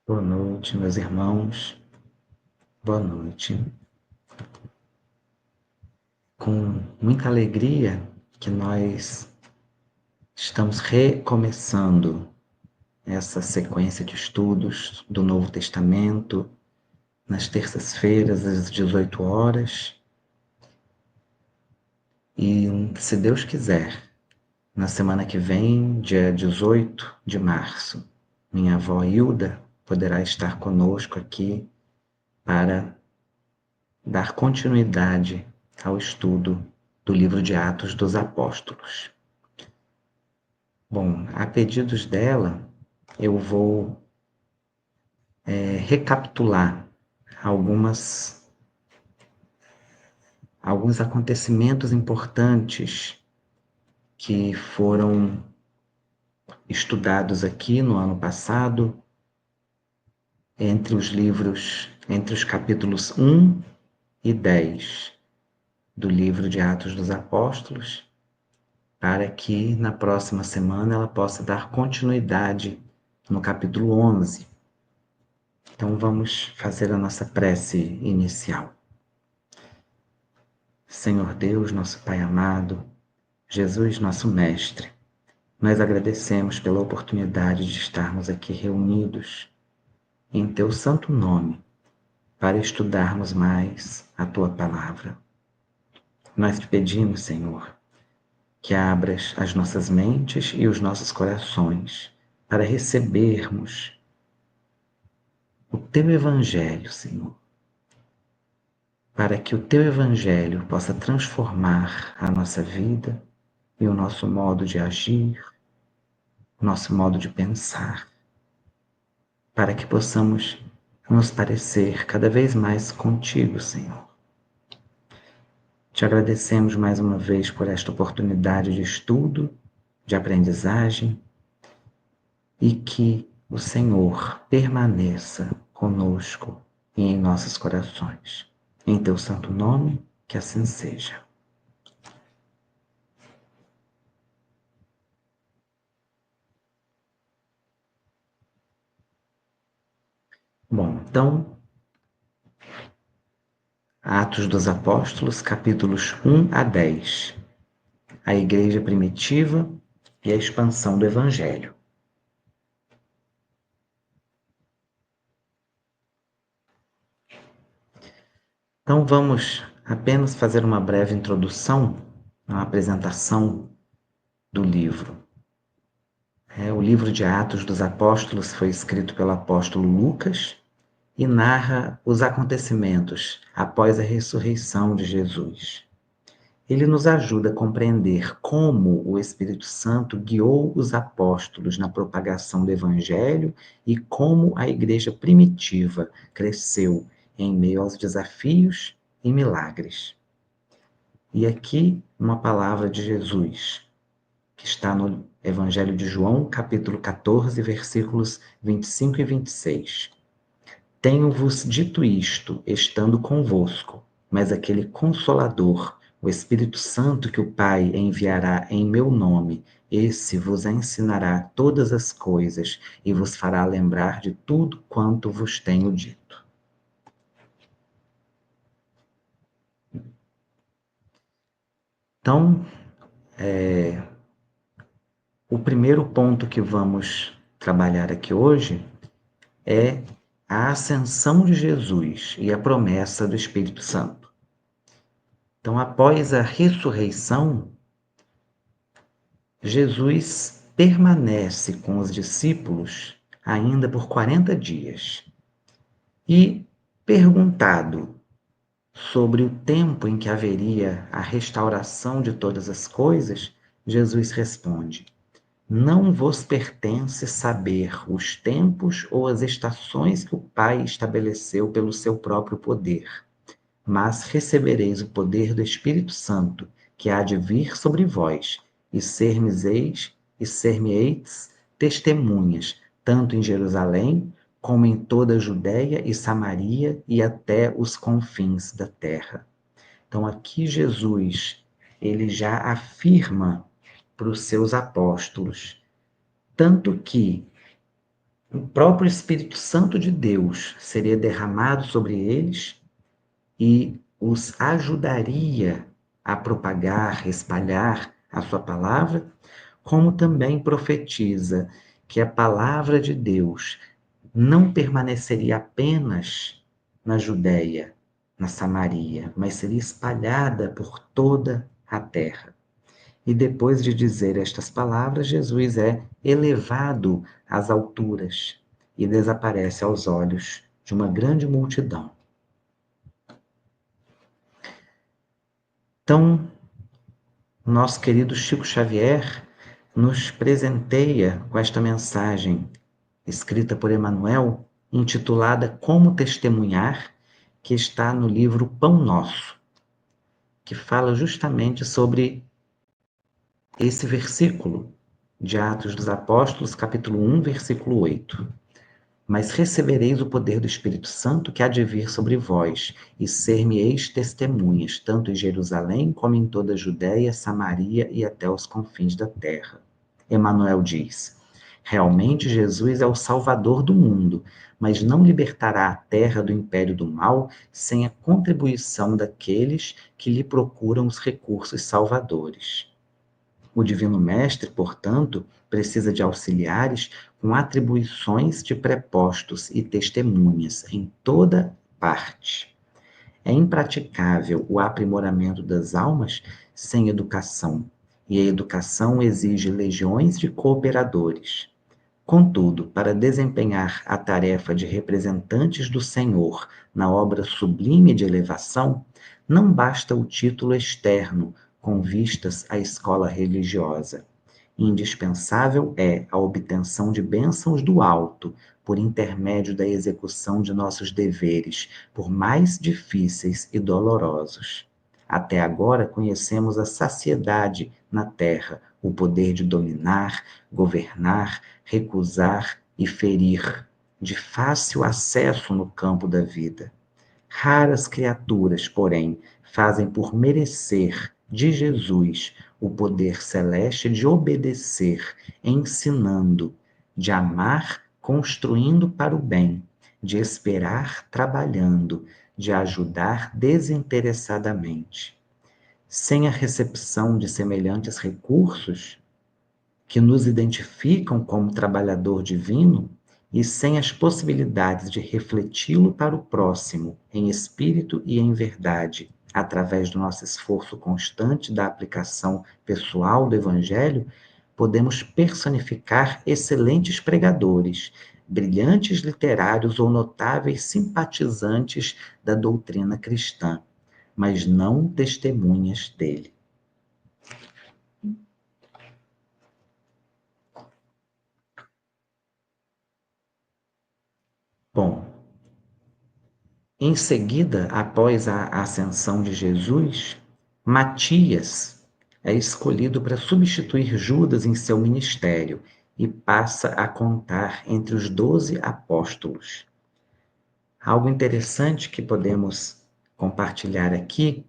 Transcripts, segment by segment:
Boa noite, meus irmãos. Boa noite. Com muita alegria que nós estamos recomeçando essa sequência de estudos do Novo Testamento nas terças-feiras às 18 horas. E, se Deus quiser, na semana que vem, dia 18 de março, minha avó Hilda poderá estar conosco aqui para dar continuidade ao estudo do livro de Atos dos Apóstolos. Bom, a pedidos dela, eu vou recapitular alguns acontecimentos importantes que foram estudados aqui no ano passado, entre os capítulos 1 e 10 do livro de Atos dos Apóstolos, para que na próxima semana ela possa dar continuidade no capítulo 11. Então vamos fazer a nossa prece inicial. Senhor Deus, nosso Pai amado, Jesus, nosso Mestre, nós agradecemos pela oportunidade de estarmos aqui reunidos em Teu santo nome para estudarmos mais a Tua palavra. Nós te pedimos, Senhor, que abras as nossas mentes e os nossos corações para recebermos o Teu Evangelho, Senhor, para que o Teu Evangelho possa transformar a nossa vida e o nosso modo de agir, o nosso modo de pensar, para que possamos nos parecer cada vez mais contigo, Senhor. Te agradecemos mais uma vez por esta oportunidade de estudo, de aprendizagem, e que o Senhor permaneça conosco e em nossos corações. Em teu santo nome, que assim seja. Bom, então, Atos dos Apóstolos, capítulos 1 a 10. A Igreja Primitiva e a expansão do Evangelho. Então vamos apenas fazer uma breve introdução, uma apresentação do livro. O livro de Atos dos Apóstolos foi escrito pelo apóstolo Lucas e narra os acontecimentos após a ressurreição de Jesus. Ele nos ajuda a compreender como o Espírito Santo guiou os apóstolos na propagação do Evangelho e como a igreja primitiva cresceu em meio aos desafios e milagres. E aqui uma palavra de Jesus, que está no Evangelho de João, capítulo 14, versículos 25 e 26. Tenho-vos dito isto, estando convosco, mas aquele Consolador, o Espírito Santo que o Pai enviará em meu nome, esse vos ensinará todas as coisas e vos fará lembrar de tudo quanto vos tenho dito. Então, o primeiro ponto que vamos trabalhar aqui hoje é a ascensão de Jesus e a promessa do Espírito Santo. Então, após a ressurreição, Jesus permanece com os discípulos ainda por 40 dias. E, perguntado sobre o tempo em que haveria a restauração de todas as coisas, Jesus responde: Não vos pertence saber os tempos ou as estações que o Pai estabeleceu pelo seu próprio poder, mas recebereis o poder do Espírito Santo, que há de vir sobre vós, e ser-me-eis testemunhas, tanto em Jerusalém, como em toda a Judéia e Samaria e até os confins da terra. Então aqui Jesus, ele já afirma para os seus apóstolos, tanto que o próprio Espírito Santo de Deus seria derramado sobre eles e os ajudaria a propagar, espalhar a sua palavra, como também profetiza que a palavra de Deus não permaneceria apenas na Judéia, na Samaria, mas seria espalhada por toda a terra. E depois de dizer estas palavras, Jesus é elevado às alturas e desaparece aos olhos de uma grande multidão. Então, nosso querido Chico Xavier nos presenteia com esta mensagem escrita por Emmanuel, intitulada Como Testemunhar, que está no livro Pão Nosso, que fala justamente sobre esse versículo de Atos dos Apóstolos, capítulo 1, versículo 8. Mas recebereis o poder do Espírito Santo que há de vir sobre vós, e ser-me-eis testemunhas, tanto em Jerusalém como em toda a Judéia, Samaria e até os confins da terra. Emmanuel diz: realmente Jesus é o Salvador do mundo, mas não libertará a terra do império do mal sem a contribuição daqueles que lhe procuram os recursos salvadores. O Divino Mestre, portanto, precisa de auxiliares com atribuições de prepostos e testemunhas em toda parte. É impraticável o aprimoramento das almas sem educação, e a educação exige legiões de cooperadores. Contudo, para desempenhar a tarefa de representantes do Senhor na obra sublime de elevação, não basta o título externo com vistas à escola religiosa. Indispensável é a obtenção de bênçãos do alto, por intermédio da execução de nossos deveres, por mais difíceis e dolorosos. Até agora conhecemos a saciedade na terra, o poder de dominar, governar, recusar e ferir, de fácil acesso no campo da vida. Raras criaturas, porém, fazem por merecer de Jesus o poder celeste de obedecer, ensinando, de amar, construindo para o bem, de esperar, trabalhando, de ajudar desinteressadamente. Sem a recepção de semelhantes recursos, que nos identificam como trabalhador divino, e sem as possibilidades de refleti-lo para o próximo, em espírito e em verdade, através do nosso esforço constante da aplicação pessoal do Evangelho, podemos personificar excelentes pregadores, brilhantes literários ou notáveis simpatizantes da doutrina cristã, mas não testemunhas dele. Bom, em seguida, após a ascensão de Jesus, Matias é escolhido para substituir Judas em seu ministério e passa a contar entre os 12 apóstolos. Algo interessante que podemos compartilhar aqui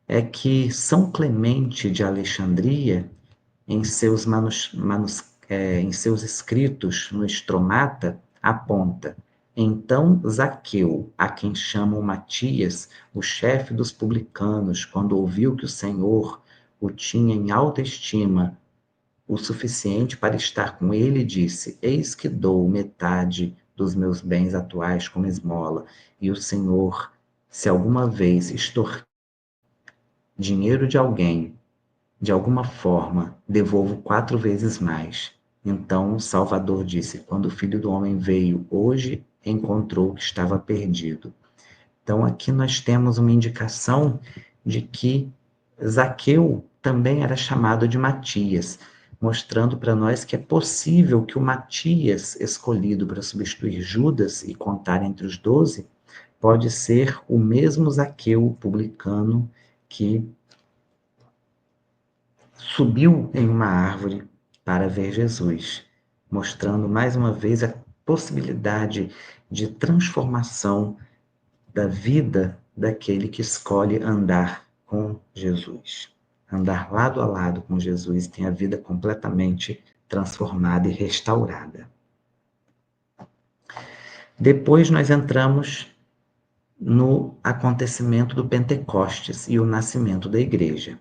é que São Clemente de Alexandria, em seus escritos no Estromata, aponta: então Zaqueu, a quem chamam Matias, o chefe dos publicanos, quando ouviu que o Senhor o tinha em alta estima, o suficiente para estar com ele, disse: eis que dou metade dos meus bens atuais como esmola, e o Senhor, se alguma vez extorquir dinheiro de alguém, de alguma forma, devolvo 4 vezes mais. Então o Salvador disse: quando o Filho do Homem veio hoje, encontrou o que estava perdido. Então aqui nós temos uma indicação de que Zaqueu também era chamado de Matias, mostrando para nós que é possível que o Matias, escolhido para substituir Judas e contar entre os 12, pode ser o mesmo Zaqueu publicano que subiu em uma árvore para ver Jesus, mostrando mais uma vez a possibilidade de transformação da vida daquele que escolhe andar com Jesus. Andar lado a lado com Jesus tem a vida completamente transformada e restaurada. Depois nós entramos no acontecimento do Pentecostes e o nascimento da igreja.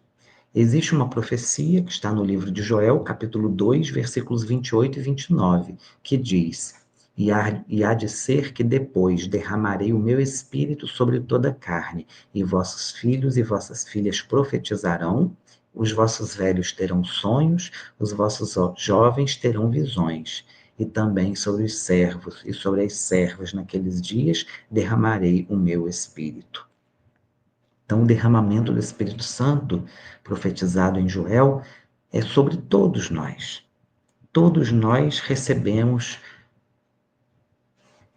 Existe uma profecia que está no livro de Joel, capítulo 2, versículos 28 e 29, que diz: e há de ser que depois derramarei o meu espírito sobre toda a carne, e vossos filhos e vossas filhas profetizarão, os vossos velhos terão sonhos, os vossos jovens terão visões. E também sobre os servos e sobre as servas naqueles dias derramarei o meu espírito. Então, o derramamento do Espírito Santo, profetizado em Joel, é sobre todos nós. Todos nós recebemos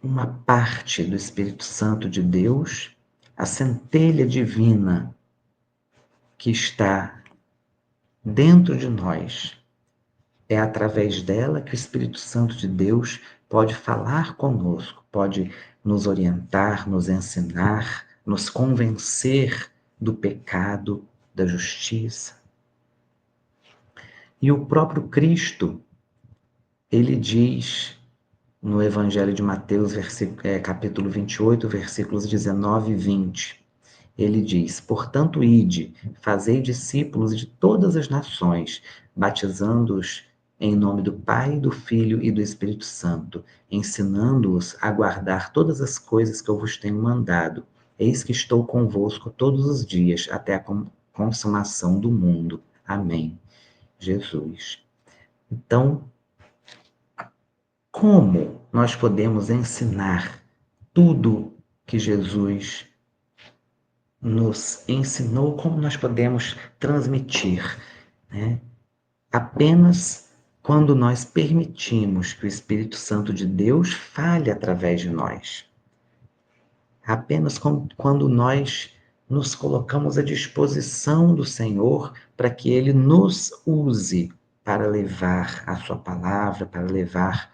uma parte do Espírito Santo de Deus, a centelha divina que está dentro de nós. É através dela que o Espírito Santo de Deus pode falar conosco, pode nos orientar, nos ensinar, nos convencer do pecado, da justiça. E o próprio Cristo, ele diz no Evangelho de Mateus, capítulo 28, versículos 19 e 20, ele diz: portanto, ide, fazei discípulos de todas as nações, batizando-os em nome do Pai, do Filho e do Espírito Santo, ensinando-os a guardar todas as coisas que eu vos tenho mandado. Eis que estou convosco todos os dias, até a consumação do mundo. Amém. Jesus. Então, como nós podemos ensinar tudo que Jesus nos ensinou, como nós podemos transmitir, né? Apenas quando nós permitimos que o Espírito Santo de Deus fale através de nós. Apenas quando nós nos colocamos à disposição do Senhor para que Ele nos use para levar a sua palavra, para levar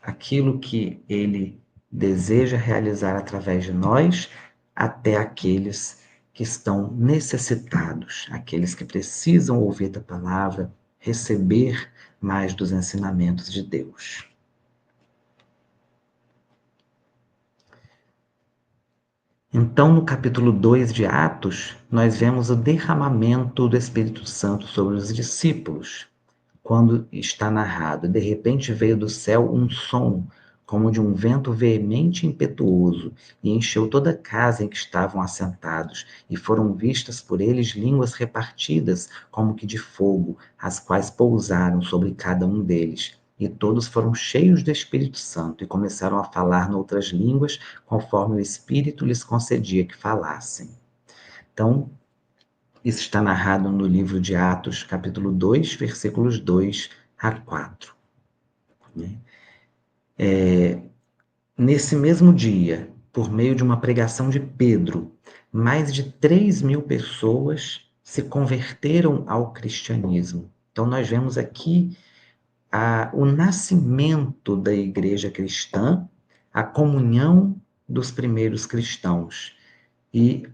aquilo que Ele deseja realizar através de nós até aqueles que estão necessitados, aqueles que precisam ouvir da palavra, receber mais dos ensinamentos de Deus. Então, no capítulo 2 de Atos, nós vemos o derramamento do Espírito Santo sobre os discípulos. Quando está narrado, de repente veio do céu um som, como de um vento veemente e impetuoso, e encheu toda a casa em que estavam assentados, e foram vistas por eles línguas repartidas, como que de fogo, as quais pousaram sobre cada um deles. E todos foram cheios do Espírito Santo, e começaram a falar noutras línguas, conforme o Espírito lhes concedia que falassem. Então, isso está narrado no livro de Atos, capítulo 2, versículos 2 a 4. Nesse mesmo dia, por meio de uma pregação de Pedro, mais de 3.000 pessoas se converteram ao cristianismo. Então, nós vemos aqui o nascimento da igreja cristã, a comunhão dos primeiros cristãos. E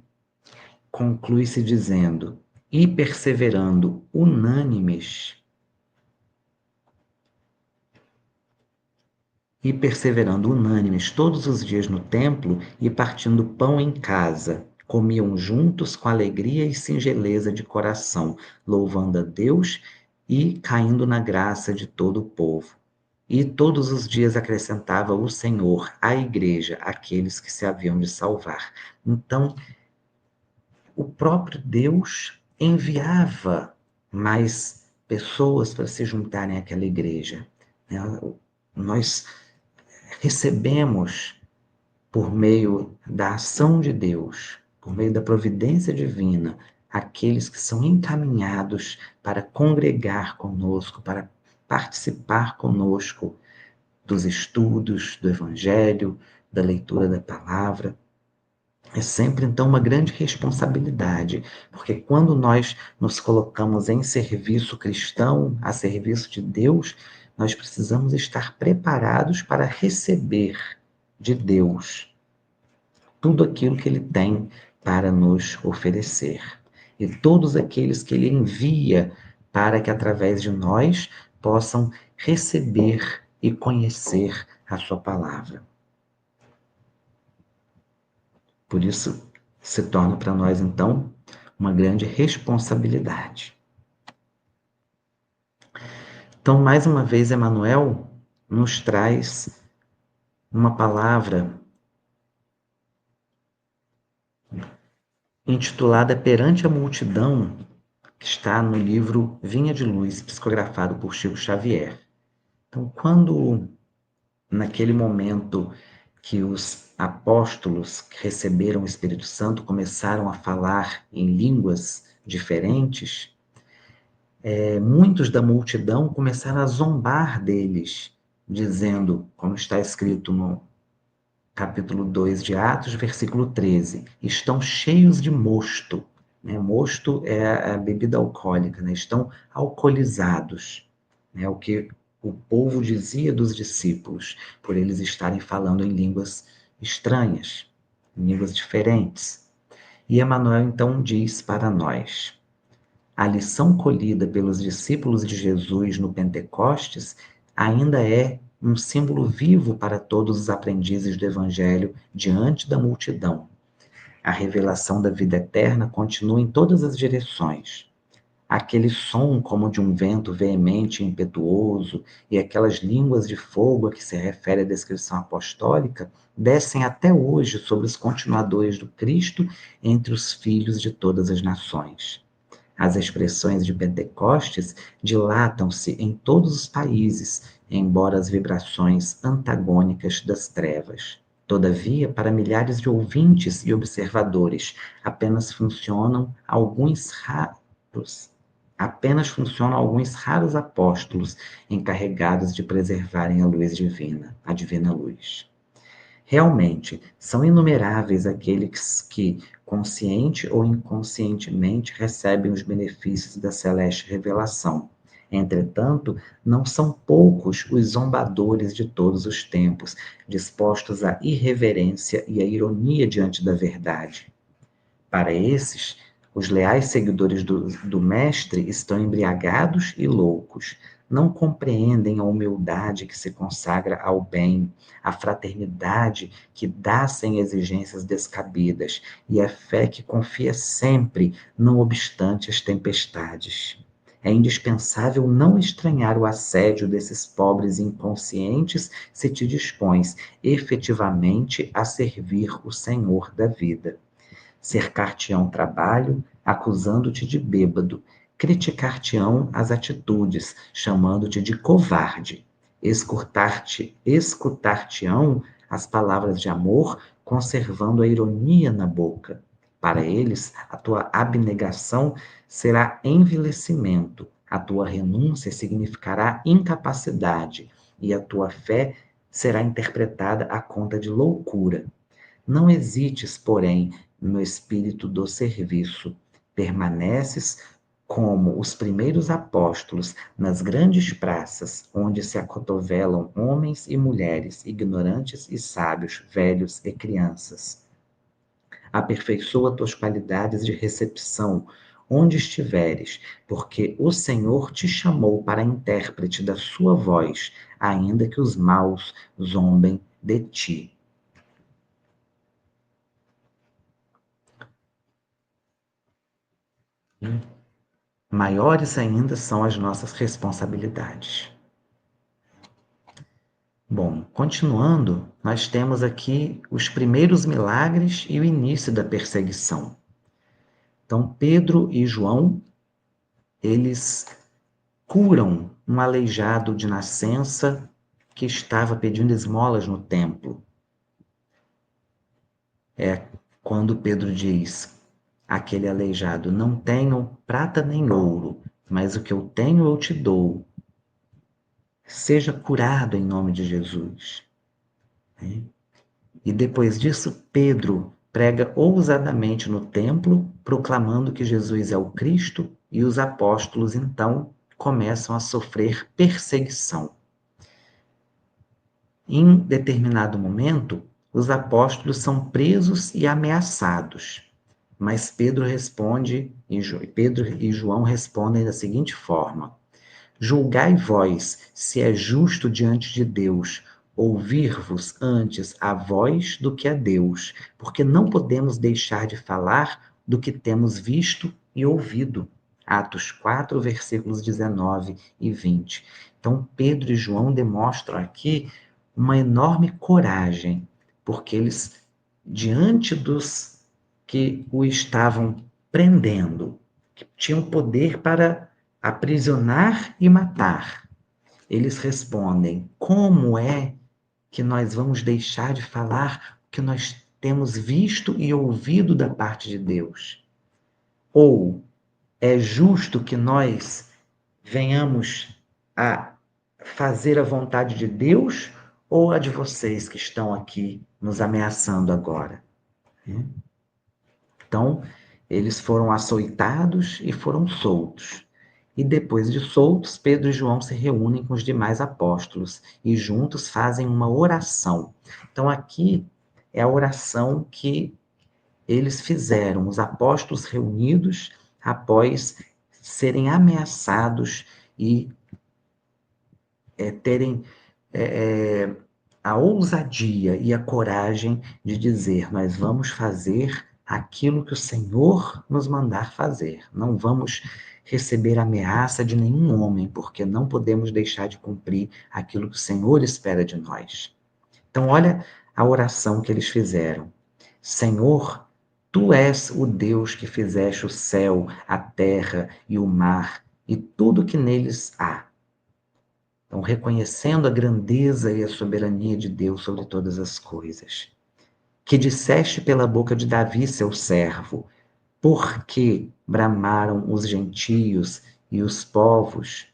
conclui-se dizendo: e perseverando unânimes todos os dias no templo e partindo pão em casa, comiam juntos com alegria e singeleza de coração, louvando a Deus e caindo na graça de todo o povo. E todos os dias acrescentava o Senhor à igreja aqueles que se haviam de salvar. Então, o próprio Deus enviava mais pessoas para se juntarem àquela igreja. Nós recebemos, por meio da ação de Deus, por meio da providência divina, aqueles que são encaminhados para congregar conosco, para participar conosco dos estudos do Evangelho, da leitura da palavra. É sempre, então, uma grande responsabilidade, porque quando nós nos colocamos em serviço cristão, a serviço de Deus, nós precisamos estar preparados para receber de Deus tudo aquilo que Ele tem para nos oferecer. E todos aqueles que Ele envia para que, através de nós, possam receber e conhecer a sua palavra. Por isso, se torna para nós, então, uma grande responsabilidade. Então, mais uma vez, Emmanuel nos traz uma palavra intitulada Perante a Multidão, que está no livro Vinha de Luz, psicografado por Chico Xavier. Então, quando, naquele momento que os apóstolos que receberam o Espírito Santo começaram a falar em línguas diferentes, muitos da multidão começaram a zombar deles, dizendo, como está escrito no capítulo 2 de Atos, versículo 13, estão cheios de mosto. Né? Mosto é a bebida alcoólica, né? Estão alcoolizados. Né? O que o povo dizia dos discípulos, por eles estarem falando em línguas estranhas, em línguas diferentes. E Emmanuel então diz para nós: a lição colhida pelos discípulos de Jesus no Pentecostes ainda é um símbolo vivo para todos os aprendizes do Evangelho diante da multidão. A revelação da vida eterna continua em todas as direções. Aquele som como de um vento veemente e impetuoso e aquelas línguas de fogo a que se refere a descrição apostólica descem até hoje sobre os continuadores do Cristo entre os filhos de todas as nações. As expressões de Pentecostes dilatam-se em todos os países, embora as vibrações antagônicas das trevas. Todavia, para milhares de ouvintes e observadores, apenas funcionam alguns raros apóstolos encarregados de preservarem a luz divina, a divina luz. Realmente, são inumeráveis aqueles que, consciente ou inconscientemente, recebem os benefícios da celeste revelação. Entretanto, não são poucos os zombadores de todos os tempos, dispostos à irreverência e à ironia diante da verdade. Para esses, os leais seguidores do Mestre estão embriagados e loucos. Não compreendem a humildade que se consagra ao bem, a fraternidade que dá sem exigências descabidas e a fé que confia sempre, não obstante as tempestades. É indispensável não estranhar o assédio desses pobres inconscientes se te dispões efetivamente a servir o Senhor da vida. Cercar-te-ão trabalho, acusando-te de bêbado. Criticar-te-ão as atitudes, chamando-te de covarde. Escutar-te-ão as palavras de amor, conservando a ironia na boca. Para eles, a tua abnegação será envilecimento, a tua renúncia significará incapacidade, e a tua fé será interpretada à conta de loucura. Não hesites, porém, no espírito do serviço. Permaneces como os primeiros apóstolos nas grandes praças, onde se acotovelam homens e mulheres, ignorantes e sábios, velhos e crianças. Aperfeiçoa tuas qualidades de recepção, onde estiveres, porque o Senhor te chamou para intérprete da sua voz, ainda que os maus zombem de ti. Maiores ainda são as nossas responsabilidades. Bom, continuando, nós temos aqui os primeiros milagres e o início da perseguição. Então, Pedro e João, eles curam um aleijado de nascença que estava pedindo esmolas no templo. É quando Pedro diz, aquele aleijado, não tenho prata nem ouro, mas o que eu tenho eu te dou. Seja curado em nome de Jesus. Né? E depois disso, Pedro prega ousadamente no templo, proclamando que Jesus é o Cristo, e os apóstolos, então, começam a sofrer perseguição. Em determinado momento, os apóstolos são presos e ameaçados. Mas Pedro e João respondem da seguinte forma: julgai vós se é justo diante de Deus ouvir-vos antes a vós do que a Deus, porque não podemos deixar de falar do que temos visto e ouvido. Atos 4, versículos 19 e 20. Então, Pedro e João demonstram aqui uma enorme coragem, porque eles, diante dos que o estavam prendendo, que tinham poder para aprisionar e matar, eles respondem: como é que nós vamos deixar de falar o que nós temos visto e ouvido da parte de Deus? Ou é justo que nós venhamos a fazer a vontade de Deus ou a de vocês que estão aqui nos ameaçando agora? Então, eles foram açoitados e foram soltos. E depois de soltos, Pedro e João se reúnem com os demais apóstolos e juntos fazem uma oração. Então, aqui é a oração que eles fizeram, os apóstolos reunidos após serem ameaçados e terem a ousadia e a coragem de dizer: nós vamos fazer aquilo que o Senhor nos mandar fazer. Não vamos receber ameaça de nenhum homem, porque não podemos deixar de cumprir aquilo que o Senhor espera de nós. Então, olha a oração que eles fizeram. Senhor, tu és o Deus que fizeste o céu, a terra e o mar e tudo que neles há. Então, reconhecendo a grandeza e a soberania de Deus sobre todas as coisas. Que disseste pela boca de Davi, seu servo, porque bramaram os gentios e os povos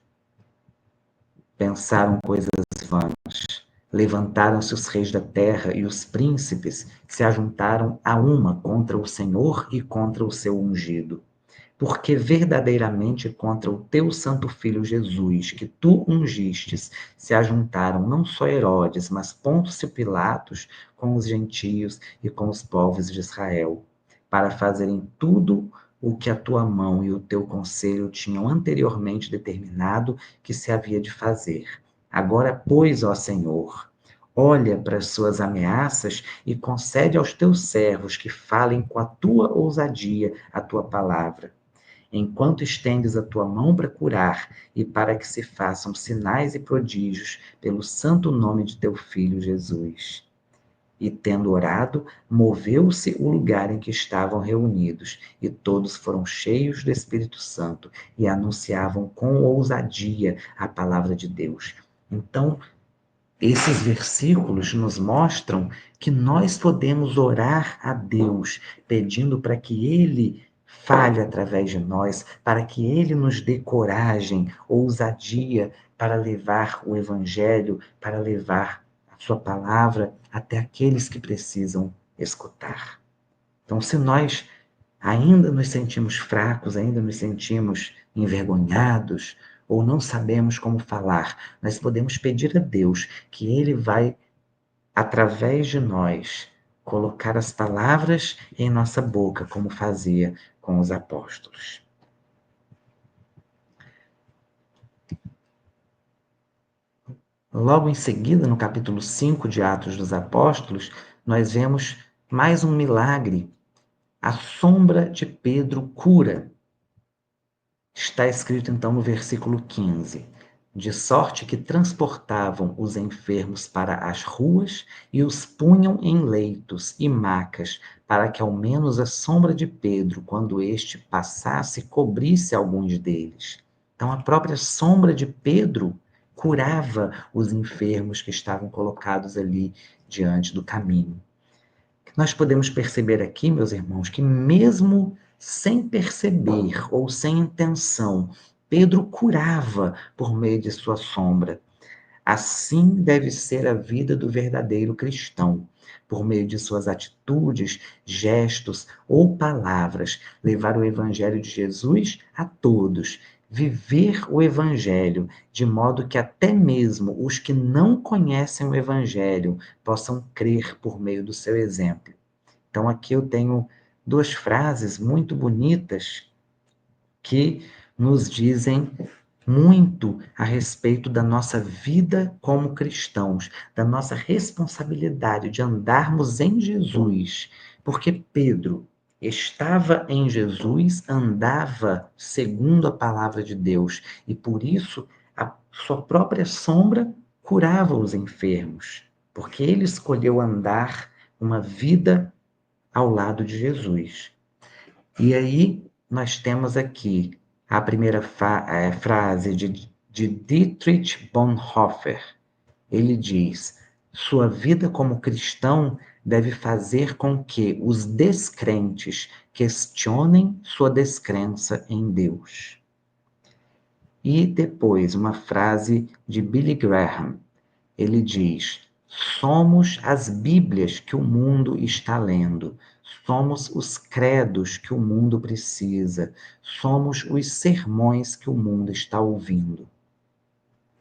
pensaram coisas vãs. Levantaram-se os reis da terra e os príncipes se ajuntaram a uma contra o Senhor e contra o seu ungido. Porque verdadeiramente contra o teu santo filho Jesus, que tu ungistes, se ajuntaram não só Herodes, mas Pontos e Pilatos com os gentios e com os povos de Israel, para fazerem tudo o que a tua mão e o teu conselho tinham anteriormente determinado que se havia de fazer. Agora, pois, ó Senhor, olha para as suas ameaças e concede aos teus servos que falem com a tua ousadia a tua palavra enquanto estendes a tua mão para curar e para que se façam sinais e prodígios pelo santo nome de teu filho Jesus. E tendo orado, moveu-se o lugar em que estavam reunidos, e todos foram cheios do Espírito Santo e anunciavam com ousadia a palavra de Deus. Então, esses versículos nos mostram que nós podemos orar a Deus, pedindo para que Ele fale através de nós, para que Ele nos dê coragem, ousadia para levar o Evangelho, para levar a Sua palavra até aqueles que precisam escutar. Então, se nós ainda nos sentimos fracos, ainda nos sentimos envergonhados, ou não sabemos como falar, nós podemos pedir a Deus que Ele vai, através de nós, colocar as palavras em nossa boca, como fazia com os apóstolos. Logo em seguida, no capítulo 5 de Atos dos Apóstolos, nós vemos mais um milagre. A sombra de Pedro cura. Está escrito então no versículo 15: de sorte que transportavam os enfermos para as ruas e os punham em leitos e macas, para que ao menos a sombra de Pedro, quando este passasse, cobrisse alguns deles. Então a própria sombra de Pedro curava os enfermos que estavam colocados ali diante do caminho. Nós podemos perceber aqui, meus irmãos, que mesmo sem perceber ou sem intenção, Pedro curava por meio de sua sombra. Assim deve ser a vida do verdadeiro cristão, por meio de suas atitudes, gestos ou palavras, levar o evangelho de Jesus a todos, viver o evangelho de modo que até mesmo os que não conhecem o evangelho possam crer por meio do seu exemplo. Então aqui eu tenho duas frases muito bonitas que nos dizem muito a respeito da nossa vida como cristãos, da nossa responsabilidade de andarmos em Jesus, porque Pedro estava em Jesus, andava segundo a palavra de Deus, e por isso a sua própria sombra curava os enfermos, porque ele escolheu andar uma vida ao lado de Jesus. E aí nós temos aqui a primeira frase de Dietrich Bonhoeffer. Ele diz: sua vida como cristão deve fazer com que os descrentes questionem sua descrença em Deus. E depois, uma frase de Billy Graham. Ele diz: somos as Bíblias que o mundo está lendo, somos os credos que o mundo precisa, somos os sermões que o mundo está ouvindo.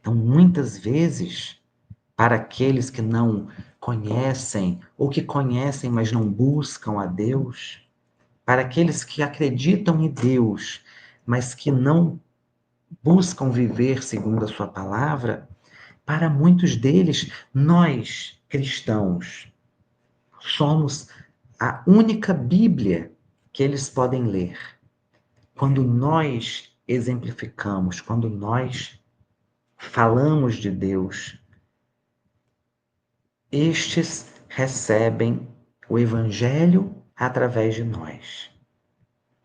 Então, muitas vezes, para aqueles que não conhecem, ou que conhecem, mas não buscam a Deus, para aqueles que acreditam em Deus, mas que não buscam viver segundo a sua palavra, para muitos deles, nós, cristãos, somos a única Bíblia que eles podem ler. Quando nós exemplificamos, quando nós falamos de Deus, estes recebem o Evangelho através de nós.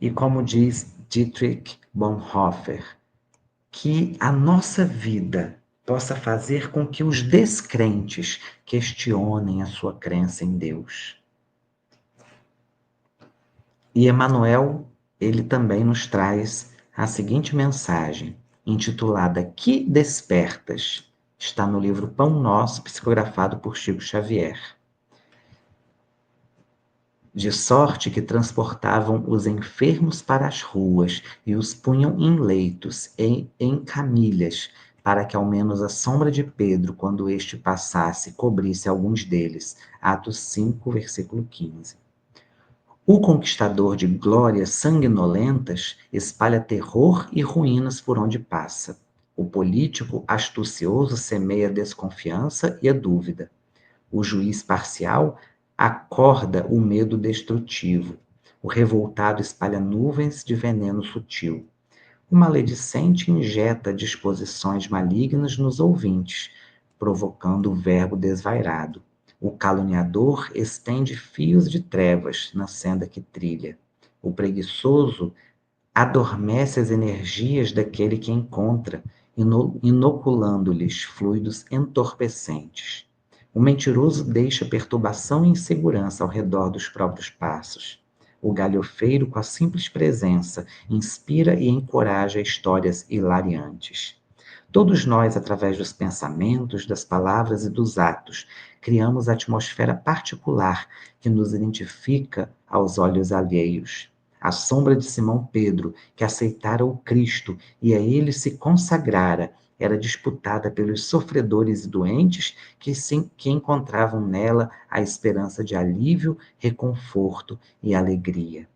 E como diz Dietrich Bonhoeffer, que a nossa vida possa fazer com que os descrentes questionem a sua crença em Deus. E Emmanuel, ele também nos traz a seguinte mensagem, intitulada Que Despertas? Está no livro Pão Nosso, psicografado por Chico Xavier. De sorte que transportavam os enfermos para as ruas e os punham em leitos e em camilhas, para que ao menos a sombra de Pedro, quando este passasse, cobrisse alguns deles. Atos 5, versículo 15. O conquistador de glórias sanguinolentas espalha terror e ruínas por onde passa. O político astucioso semeia a desconfiança e a dúvida. O juiz parcial acorda o medo destrutivo. O revoltado espalha nuvens de veneno sutil. O maledicente injeta disposições malignas nos ouvintes, provocando o verbo desvairado. O caluniador estende fios de trevas na senda que trilha. O preguiçoso adormece as energias daquele que encontra, inoculando-lhes fluidos entorpecentes. O mentiroso deixa perturbação e insegurança ao redor dos próprios passos. O galhofeiro, com a simples presença, inspira e encoraja histórias hilariantes. Todos nós, através dos pensamentos, das palavras e dos atos, criamos a atmosfera particular que nos identifica aos olhos alheios. A sombra de Simão Pedro, que aceitara o Cristo e a ele se consagrara, era disputada pelos sofredores e doentes que encontravam nela a esperança de alívio, reconforto e alegria.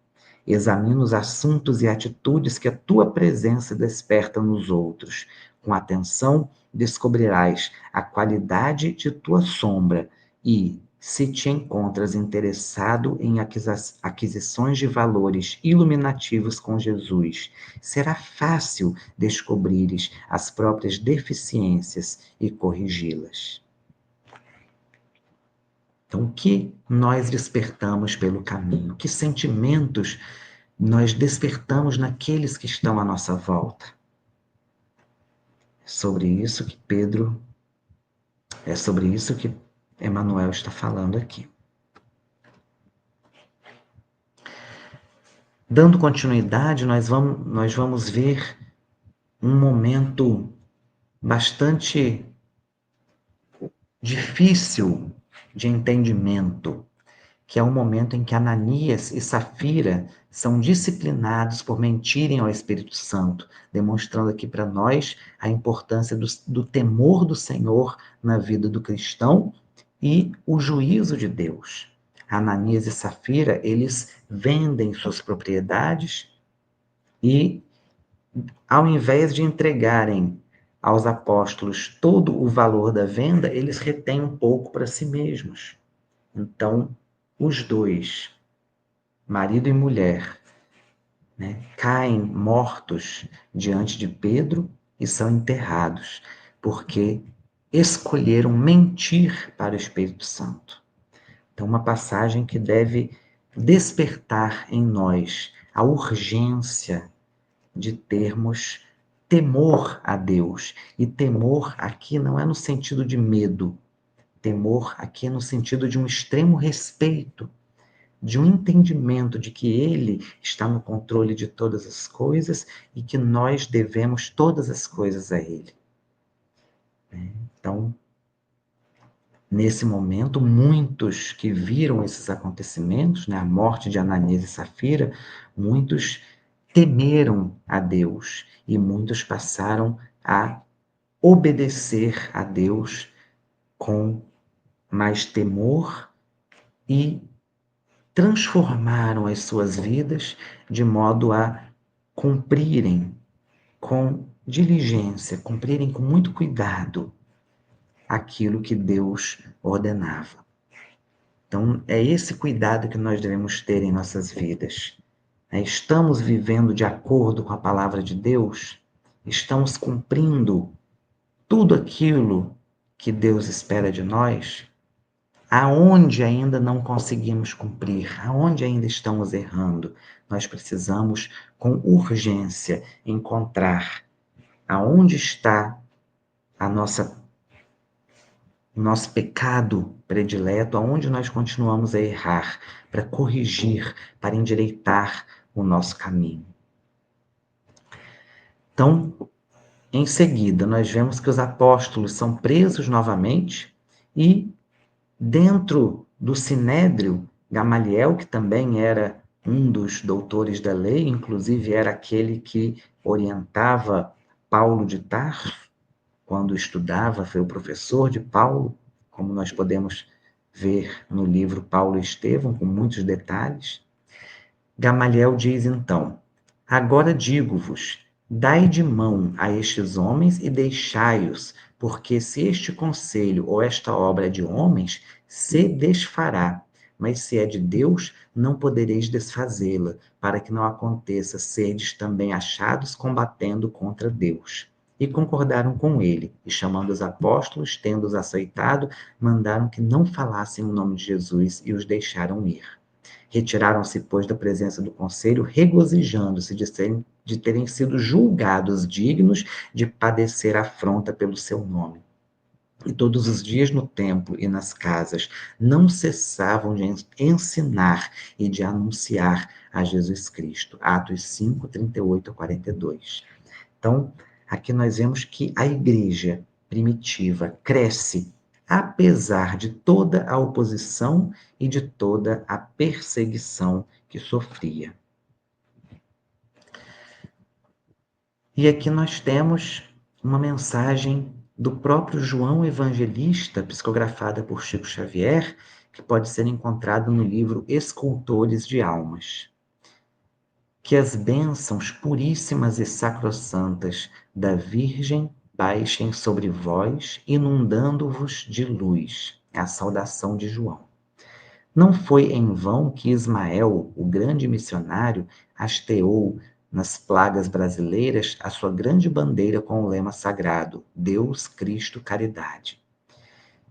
Examina os assuntos e atitudes que a tua presença desperta nos outros. Com atenção, descobrirás a qualidade de tua sombra e, se te encontras interessado em aquisições de valores iluminativos com Jesus, será fácil descobrires as próprias deficiências e corrigi-las. Então, o que nós despertamos pelo caminho? Que sentimentos nós despertamos naqueles que estão à nossa volta? É sobre isso que Emmanuel está falando aqui. Dando continuidade, nós vamos ver um momento bastante difícil de entendimento, que é o momento em que Ananias e Safira são disciplinados por mentirem ao Espírito Santo, demonstrando aqui para nós a importância do temor do Senhor na vida do cristão e o juízo de Deus. Ananias e Safira, eles vendem suas propriedades e ao invés de entregarem aos apóstolos todo o valor da venda, eles retêm um pouco para si mesmos. Então, os dois, marido e mulher, né, caem mortos diante de Pedro e são enterrados, porque escolheram mentir para o Espírito Santo. Então, uma passagem que deve despertar em nós a urgência de termos temor a Deus. E temor aqui não é no sentido de medo, temor aqui é no sentido de um extremo respeito, de um entendimento de que Ele está no controle de todas as coisas e que nós devemos todas as coisas a Ele. Então, nesse momento, muitos que viram esses acontecimentos, né, a morte de Ananias e Safira, muitos temeram a Deus e muitos passaram a obedecer a Deus com mais temor e transformaram as suas vidas de modo a cumprirem com diligência, cumprirem com muito cuidado aquilo que Deus ordenava. Então, é esse cuidado que nós devemos ter em nossas vidas. Estamos vivendo de acordo com a palavra de Deus? Estamos cumprindo tudo aquilo que Deus espera de nós? Aonde ainda não conseguimos cumprir, aonde ainda estamos errando, nós precisamos, com urgência, encontrar aonde está a nosso pecado predileto, aonde nós continuamos a errar, para corrigir, para endireitar o nosso caminho. Então, em seguida, nós vemos que os apóstolos são presos novamente e, dentro do Sinédrio, Gamaliel, que também era um dos doutores da lei, inclusive era aquele que orientava Paulo de Tarso, quando estudava, foi o professor de Paulo, como nós podemos ver no livro Paulo e Estevão, com muitos detalhes. Gamaliel diz então: agora digo-vos, dai de mão a estes homens e deixai-os, porque se este conselho ou esta obra é de homens, se desfará, mas se é de Deus, não podereis desfazê-la, para que não aconteça serdes também achados combatendo contra Deus. E concordaram com ele, e chamando os apóstolos, tendo-os aceitado, mandaram que não falassem o nome de Jesus e os deixaram ir. Retiraram-se, pois, da presença do conselho, regozijando-se de terem sido julgados dignos de padecer afronta pelo seu nome. E todos os dias no templo e nas casas não cessavam de ensinar e de anunciar a Jesus Cristo. Atos 5, 38 a 42. Então, aqui nós vemos que a igreja primitiva cresce apesar de toda a oposição e de toda a perseguição que sofria. E aqui nós temos uma mensagem do próprio João Evangelista, psicografada por Chico Xavier, que pode ser encontrado no livro Escultores de Almas. Que as bênçãos puríssimas e sacrossantas da Virgem baixem sobre vós, inundando-vos de luz. É a saudação de João. Não foi em vão que Ismael, o grande missionário, hasteou nas plagas brasileiras a sua grande bandeira com o lema sagrado: Deus, Cristo, Caridade.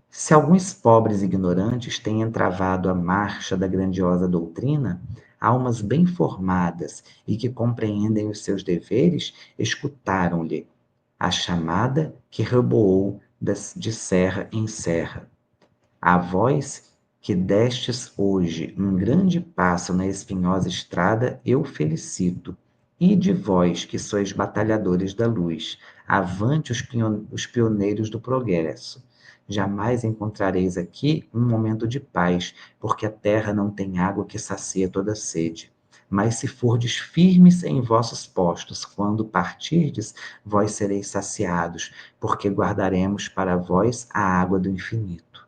Se alguns pobres ignorantes têm entravado a marcha da grandiosa doutrina, almas bem formadas e que compreendem os seus deveres, escutaram-lhe a chamada que reboou de serra em serra. A vós que destes hoje um grande passo na espinhosa estrada, eu felicito. E de vós que sois batalhadores da luz, avante os pioneiros do progresso. Jamais encontrareis aqui um momento de paz, porque a terra não tem água que sacia toda sede. Mas se fordes firmes em vossos postos, quando partirdes, vós sereis saciados, porque guardaremos para vós a água do infinito.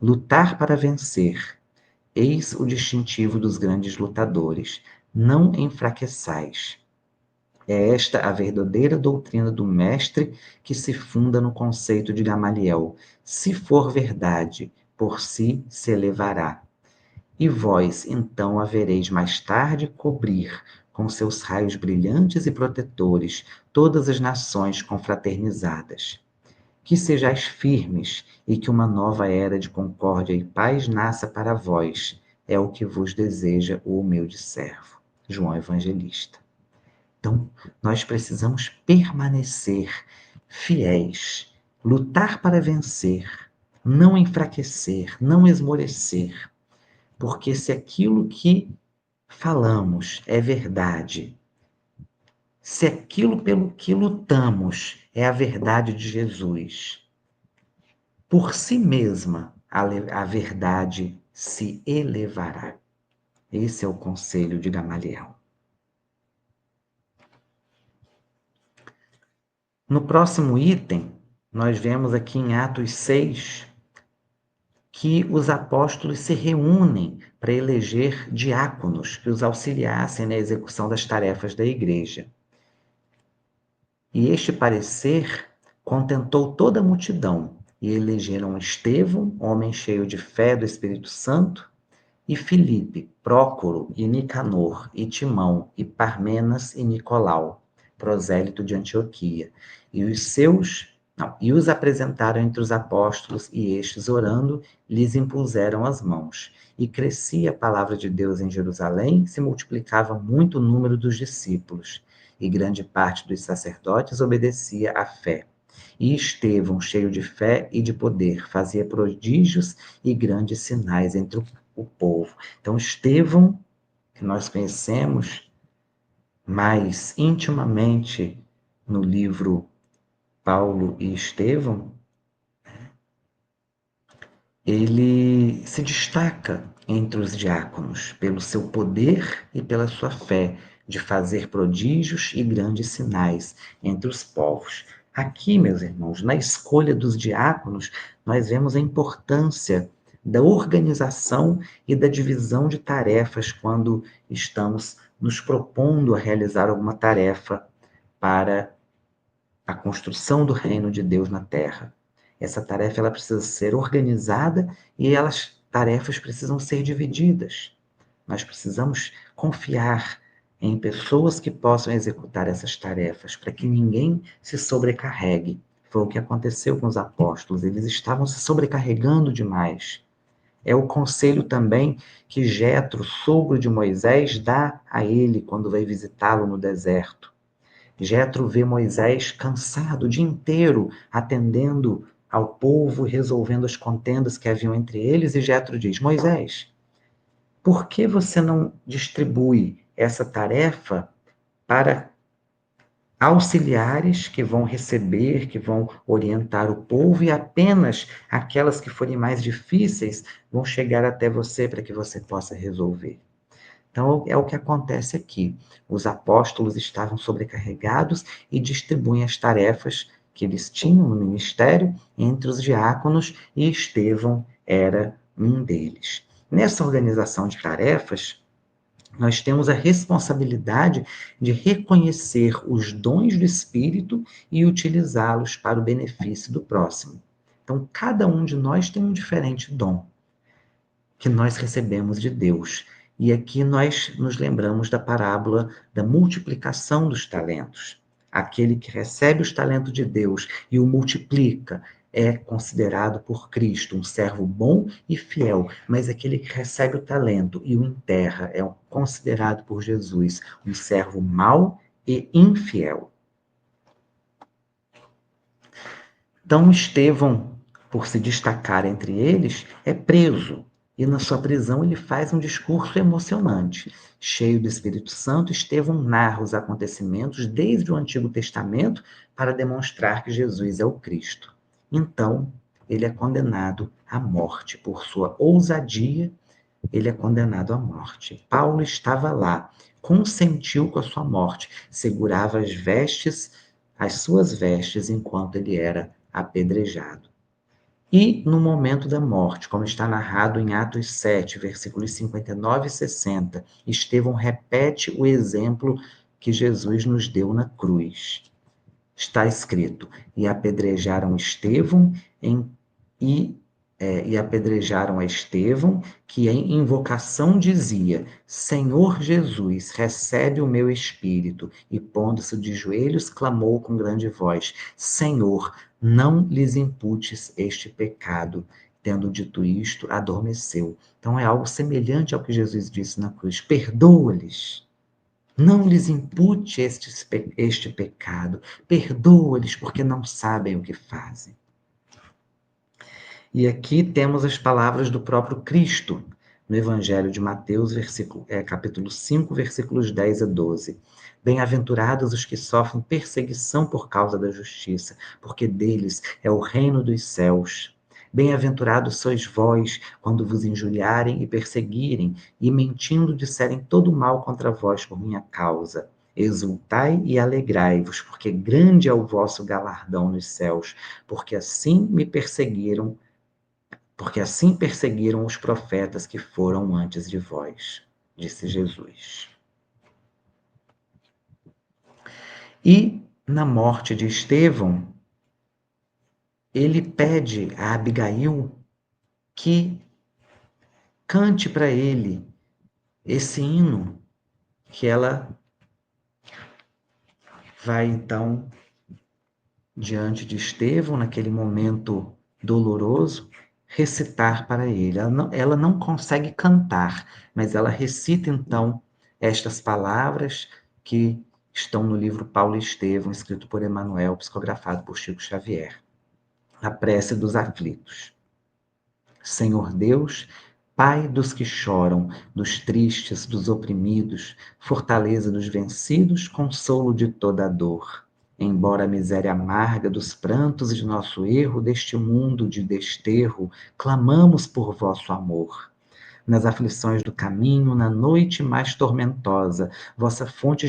Lutar para vencer. Eis o distintivo dos grandes lutadores. Não enfraqueçais. É esta a verdadeira doutrina do Mestre que se funda no conceito de Gamaliel. Se for verdade, por si se elevará. E vós, então, havereis mais tarde cobrir com seus raios brilhantes e protetores todas as nações confraternizadas. Que sejais firmes e que uma nova era de concórdia e paz nasça para vós, é o que vos deseja o humilde servo. João Evangelista. Então, nós precisamos permanecer fiéis, lutar para vencer, não enfraquecer, não esmorecer, porque se aquilo que falamos é verdade, se aquilo pelo que lutamos é a verdade de Jesus, por si mesma a verdade se elevará. Esse é o conselho de Gamaliel. No próximo item, nós vemos aqui em Atos 6 que os apóstolos se reúnem para eleger diáconos que os auxiliassem na execução das tarefas da igreja. E este parecer contentou toda a multidão, e elegeram Estevão, homem cheio de fé do Espírito Santo, e Filipe, Prócoro, e Nicanor, e Timão, e Parmenas e Nicolau, prosélito de Antioquia, e os apresentaram entre os apóstolos, e estes, orando, lhes impuseram as mãos. E crescia a palavra de Deus em Jerusalém, se multiplicava muito o número dos discípulos, e grande parte dos sacerdotes obedecia à fé. E Estevão, cheio de fé e de poder, fazia prodígios e grandes sinais entre o povo. Então, Estevão, que nós conhecemos mais intimamente no livro Paulo e Estevão, ele se destaca entre os diáconos pelo seu poder e pela sua fé de fazer prodígios e grandes sinais entre os povos. Aqui, meus irmãos, na escolha dos diáconos, nós vemos a importância da organização e da divisão de tarefas quando estamos nos propondo a realizar alguma tarefa para a construção do reino de Deus na terra. Essa tarefa ela precisa ser organizada e as tarefas precisam ser divididas. Nós precisamos confiar em pessoas que possam executar essas tarefas, para que ninguém se sobrecarregue. Foi o que aconteceu com os apóstolos, eles estavam se sobrecarregando demais. É o conselho também que Jetro, sogro de Moisés, dá a ele quando vai visitá-lo no deserto. Jetro vê Moisés cansado o dia inteiro atendendo ao povo, resolvendo as contendas que haviam entre eles, e Jetro diz: Moisés, por que você não distribui essa tarefa para auxiliares que vão receber, que vão orientar o povo, e apenas aquelas que forem mais difíceis vão chegar até você para que você possa resolver? Então, é o que acontece aqui. Os apóstolos estavam sobrecarregados e distribuem as tarefas que eles tinham no ministério entre os diáconos, e Estevão era um deles. Nessa organização de tarefas, nós temos a responsabilidade de reconhecer os dons do Espírito e utilizá-los para o benefício do próximo. Então, cada um de nós tem um diferente dom que nós recebemos de Deus. E aqui nós nos lembramos da parábola da multiplicação dos talentos. Aquele que recebe os talentos de Deus e o multiplica é considerado por Cristo um servo bom e fiel, mas aquele que recebe o talento e o enterra é considerado por Jesus um servo mau e infiel. Então, Estevão, por se destacar entre eles, é preso. E na sua prisão ele faz um discurso emocionante. Cheio do Espírito Santo, Estevão narra os acontecimentos desde o Antigo Testamento para demonstrar que Jesus é o Cristo. Então, ele é condenado à morte. Por sua ousadia, ele é condenado à morte. Paulo estava lá, consentiu com a sua morte, segurava as suas vestes, enquanto ele era apedrejado. E no momento da morte, como está narrado em Atos 7, versículos 59 e 60, Estevão repete o exemplo que Jesus nos deu na cruz. Está escrito: e apedrejaram Estevão e apedrejaram a Estevão, que em invocação dizia: Senhor Jesus, recebe o meu espírito. E pondo-se de joelhos, clamou com grande voz: Senhor, não lhes imputes este pecado. Tendo dito isto, adormeceu. Então é algo semelhante ao que Jesus disse na cruz: perdoa-lhes. Não lhes impute este pecado. Perdoa-lhes, porque não sabem o que fazem. E aqui temos as palavras do próprio Cristo, no Evangelho de Mateus, capítulo 5, versículos 10 a 12. Bem-aventurados os que sofrem perseguição por causa da justiça, porque deles é o reino dos céus. Bem-aventurados sois vós, quando vos injuriarem e perseguirem, e mentindo disserem todo mal contra vós por minha causa. Exultai e alegrai-vos, porque grande é o vosso galardão nos céus, porque assim perseguiram os profetas que foram antes de vós, disse Jesus. E na morte de Estevão, ele pede a Abigail que cante para ele esse hino, que ela vai então diante de Estevão, naquele momento doloroso, recitar para ele. Ela não consegue cantar, mas ela recita então estas palavras que estão no livro Paulo e Estevão, escrito por Emmanuel, psicografado por Chico Xavier. A prece dos aflitos. Senhor Deus, Pai dos que choram, dos tristes, dos oprimidos, fortaleza dos vencidos, consolo de toda a dor. Embora a miséria amarga dos prantos e de nosso erro, deste mundo de desterro, clamamos por vosso amor. Nas aflições do caminho, na noite mais tormentosa, vossa fonte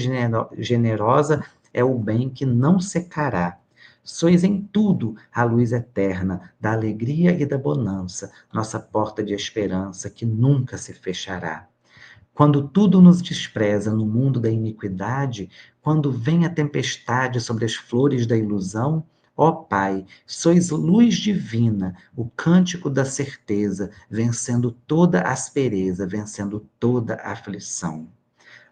generosa é o bem que não secará. Sois em tudo a luz eterna, da alegria e da bonança, nossa porta de esperança que nunca se fechará. Quando tudo nos despreza no mundo da iniquidade, quando vem a tempestade sobre as flores da ilusão, ó Pai, sois luz divina, o cântico da certeza, vencendo toda aspereza, vencendo toda aflição.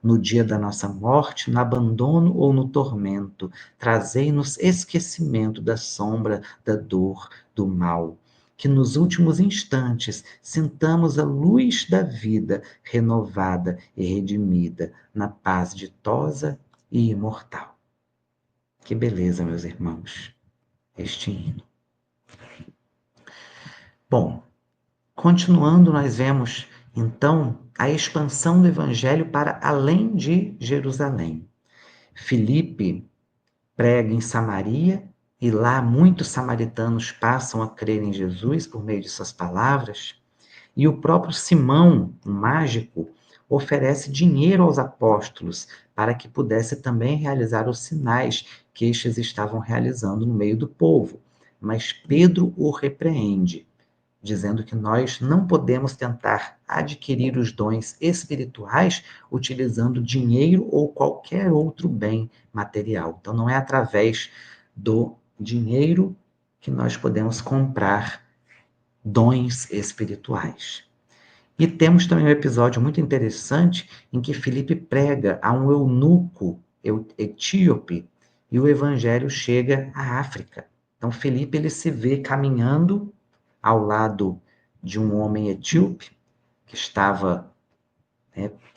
No dia da nossa morte, no abandono ou no tormento, trazei-nos esquecimento da sombra, da dor, do mal. Que nos últimos instantes sintamos a luz da vida renovada e redimida, na paz ditosa e imortal. Que beleza, meus irmãos, este hino. Bom, continuando, nós vemos então a expansão do evangelho para além de Jerusalém. Filipe prega em Samaria e lá muitos samaritanos passam a crer em Jesus por meio de suas palavras. E o próprio Simão, o mágico, oferece dinheiro aos apóstolos para que pudesse também realizar os sinais que estes estavam realizando no meio do povo. Mas Pedro o repreende, dizendo que nós não podemos tentar adquirir os dons espirituais utilizando dinheiro ou qualquer outro bem material. Então, não é através do dinheiro que nós podemos comprar dons espirituais. E temos também um episódio muito interessante em que Filipe prega a um eunuco etíope e o evangelho chega à África. Então, Filipe ele se vê caminhando ao lado de um homem etíope que estava.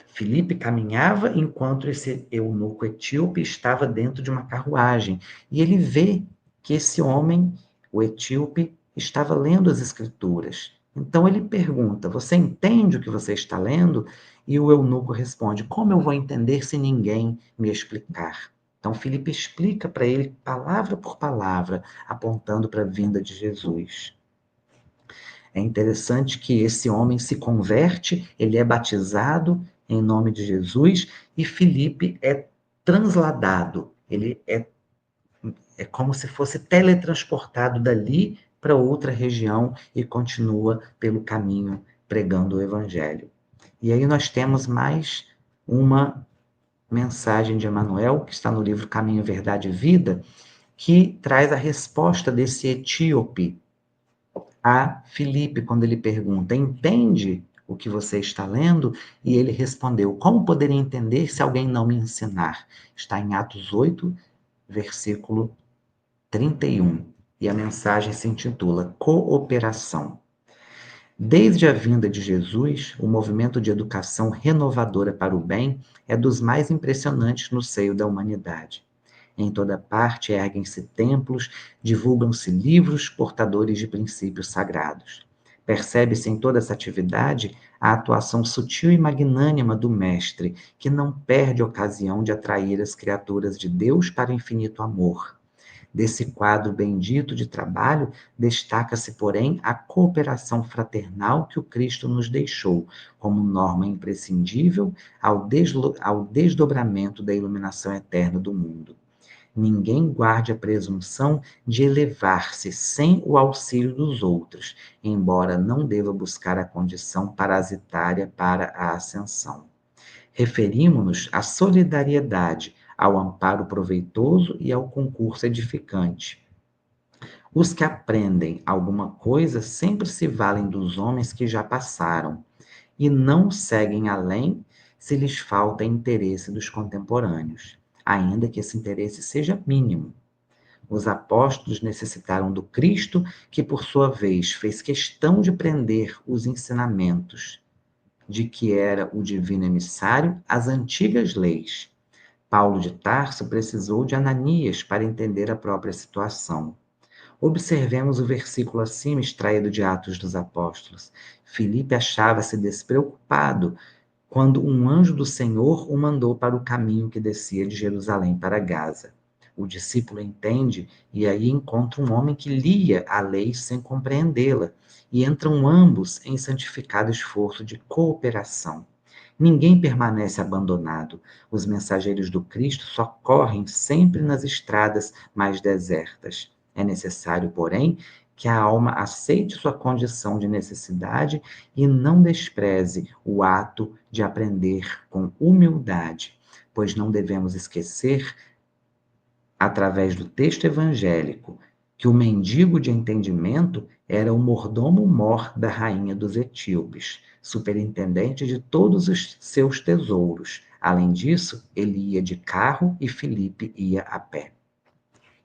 Filipe caminhava enquanto esse eunuco etíope estava dentro de uma carruagem. E ele vê que esse homem, o etíope, estava lendo as Escrituras. Então ele pergunta: Você entende o que você está lendo? E o eunuco responde: Como eu vou entender se ninguém me explicar? Então Filipe explica para ele, palavra por palavra, apontando para a vinda de Jesus. É interessante que esse homem se converte, ele é batizado em nome de Jesus e Filipe é transladado. Ele é como se fosse teletransportado dali para outra região e continua pelo caminho pregando o evangelho. E aí nós temos mais mensagem de Emanuel, que está no livro Caminho, Verdade e Vida, que traz a resposta desse etíope a Filipe, quando ele pergunta: entende o que você está lendo? E ele respondeu: como poderia entender se alguém não me ensinar? Está em Atos 8, versículo 31. E a mensagem se intitula Cooperação. Desde a vinda de Jesus, o movimento de educação renovadora para o bem é dos mais impressionantes no seio da humanidade. Em toda parte erguem-se templos, divulgam-se livros portadores de princípios sagrados. Percebe-se em toda essa atividade a atuação sutil e magnânima do Mestre, que não perde ocasião de atrair as criaturas de Deus para o infinito amor. Desse quadro bendito de trabalho, destaca-se, porém, a cooperação fraternal que o Cristo nos deixou, como norma imprescindível ao desdobramento da iluminação eterna do mundo. Ninguém guarde a presunção de elevar-se sem o auxílio dos outros, embora não deva buscar a condição parasitária para a ascensão. Referimos-nos à solidariedade, ao amparo proveitoso e ao concurso edificante. Os que aprendem alguma coisa sempre se valem dos homens que já passaram e não seguem além se lhes falta interesse dos contemporâneos, ainda que esse interesse seja mínimo. Os apóstolos necessitaram do Cristo, que por sua vez fez questão de prender os ensinamentos de que era o divino emissário às antigas leis. Paulo de Tarso precisou de Ananias para entender a própria situação. Observemos o versículo acima, extraído de Atos dos Apóstolos. Filipe achava-se despreocupado quando um anjo do Senhor o mandou para o caminho que descia de Jerusalém para Gaza. O discípulo entende e aí encontra um homem que lia a lei sem compreendê-la, e entram ambos em santificado esforço de cooperação. Ninguém permanece abandonado. Os mensageiros do Cristo só correm sempre nas estradas mais desertas. É necessário, porém, que a alma aceite sua condição de necessidade e não despreze o ato de aprender com humildade, pois não devemos esquecer, através do texto evangélico, que o mendigo de entendimento era o mordomo-mor da rainha dos etíopes, superintendente de todos os seus tesouros. Além disso, ele ia de carro e Filipe ia a pé.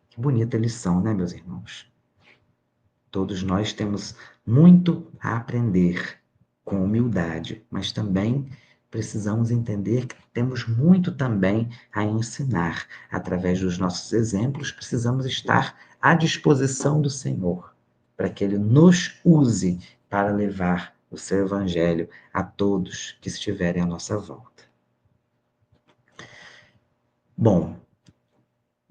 Que bonita lição, né, meus irmãos? Todos nós temos muito a aprender com humildade, mas também precisamos entender que temos muito também a ensinar. Através dos nossos exemplos, precisamos estar à disposição do Senhor, para que Ele nos use para levar o seu Evangelho a todos que estiverem à nossa volta. Bom,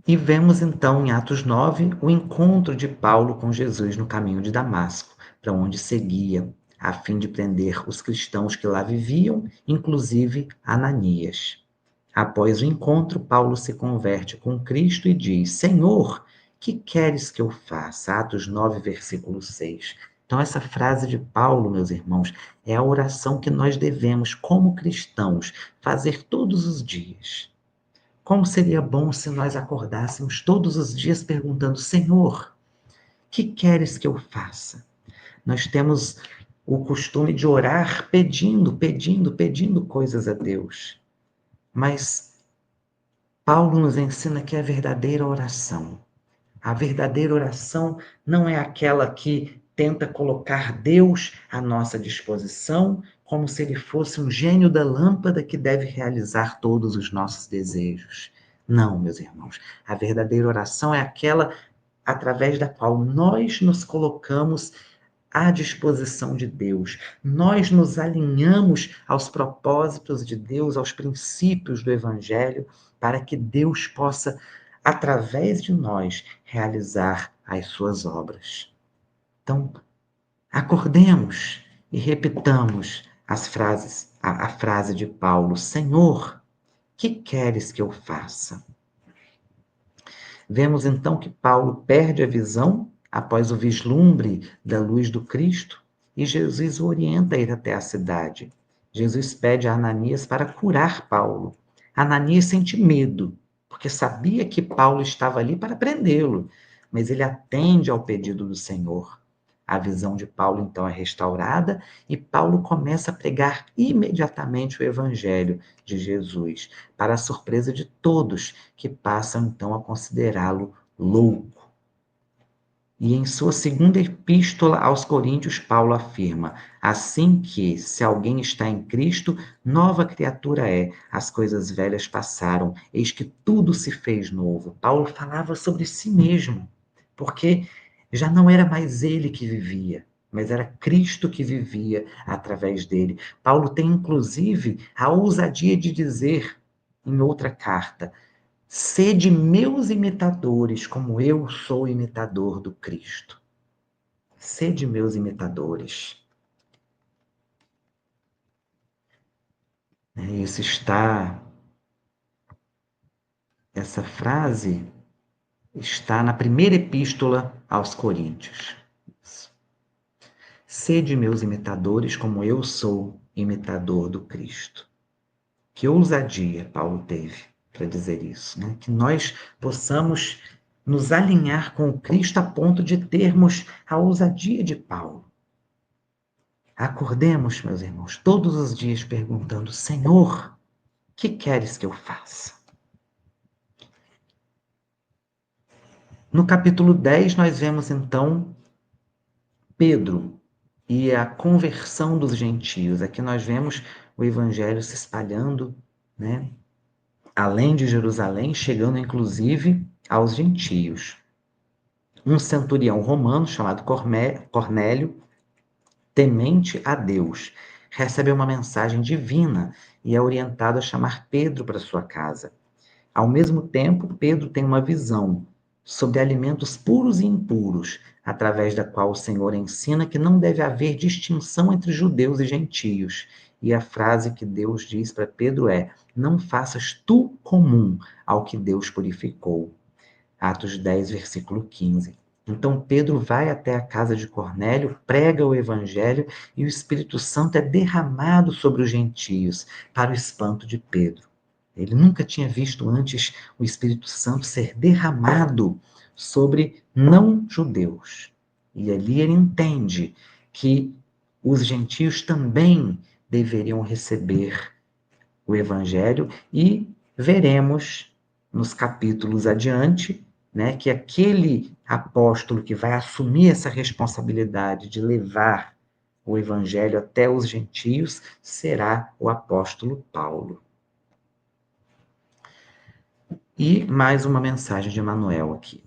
e vemos então em Atos 9 o encontro de Paulo com Jesus no caminho de Damasco, para onde seguia, a fim de prender os cristãos que lá viviam, inclusive Ananias. Após o encontro, Paulo se converte com Cristo e diz: Senhor, que queres que eu faça? Atos 9, versículo 6. Então, essa frase de Paulo, meus irmãos, é a oração que nós devemos, como cristãos, fazer todos os dias. Como seria bom se nós acordássemos todos os dias perguntando: Senhor, que queres que eu faça? Nós temos o costume de orar pedindo coisas a Deus. Mas Paulo nos ensina que a verdadeira oração, a verdadeira oração não é aquela que tenta colocar Deus à nossa disposição, como se ele fosse um gênio da lâmpada que deve realizar todos os nossos desejos. Não, meus irmãos. A verdadeira oração é aquela através da qual nós nos colocamos à disposição de Deus. Nós nos alinhamos aos propósitos de Deus, aos princípios do Evangelho, para que Deus possa, através de nós, realizar as suas obras. Então, acordemos e repitamos a frase de Paulo: Senhor, que queres que eu faça? Vemos então que Paulo perde a visão após o vislumbre da luz do Cristo e Jesus o orienta a ir até a cidade. Jesus pede a Ananias para curar Paulo. Ananias sente medo, porque sabia que Paulo estava ali para prendê-lo, mas ele atende ao pedido do Senhor. A visão de Paulo então é restaurada e Paulo começa a pregar imediatamente o evangelho de Jesus, para a surpresa de todos que passam então a considerá-lo louco. E em sua segunda epístola aos Coríntios, Paulo afirma: assim que, se alguém está em Cristo, nova criatura é, as coisas velhas passaram, eis que tudo se fez novo. Paulo falava sobre si mesmo, porque já não era mais ele que vivia, mas era Cristo que vivia através dele. Paulo tem, inclusive, a ousadia de dizer em outra carta: sede meus imitadores, como eu sou imitador do Cristo. Sede meus imitadores. Isso está, essa frase está na primeira epístola aos Coríntios. Sede meus imitadores, como eu sou imitador do Cristo. Que ousadia Paulo teve para dizer isso, né? Que nós possamos nos alinhar com o Cristo a ponto de termos a ousadia de Paulo. Acordemos, meus irmãos, todos os dias perguntando: Senhor, que queres que eu faça? No capítulo 10, nós vemos então Pedro e a conversão dos gentios. Aqui nós vemos o evangelho se espalhando, né? Além de Jerusalém, chegando inclusive aos gentios. Um centurião romano chamado Cornélio, temente a Deus, recebe uma mensagem divina e é orientado a chamar Pedro para sua casa. Ao mesmo tempo, Pedro tem uma visão sobre alimentos puros e impuros, através da qual o Senhor ensina que não deve haver distinção entre judeus e gentios. E a frase que Deus diz para Pedro é: não faças tu comum ao que Deus purificou. Atos 10, versículo 15. Então Pedro vai até a casa de Cornélio, prega o evangelho e o Espírito Santo é derramado sobre os gentios, para o espanto de Pedro. Ele nunca tinha visto antes o Espírito Santo ser derramado sobre não-judeus. E ali ele entende que os gentios também deveriam receber o Evangelho e veremos nos capítulos adiante, né, que aquele apóstolo que vai assumir essa responsabilidade de levar o Evangelho até os gentios será o apóstolo Paulo. E mais uma mensagem de Manuel aqui.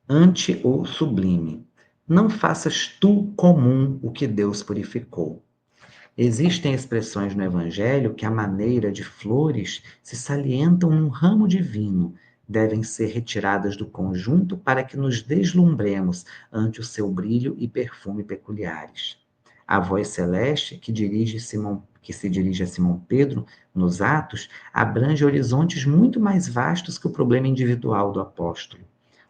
Ante o sublime, não faças tu comum o que Deus purificou. Existem expressões no Evangelho que, à maneira de flores, se salientam num ramo divino, devem ser retiradas do conjunto para que nos deslumbremos ante o seu brilho e perfume peculiares. A voz celeste que se dirige a Simão Pedro nos Atos abrange horizontes muito mais vastos que o problema individual do apóstolo.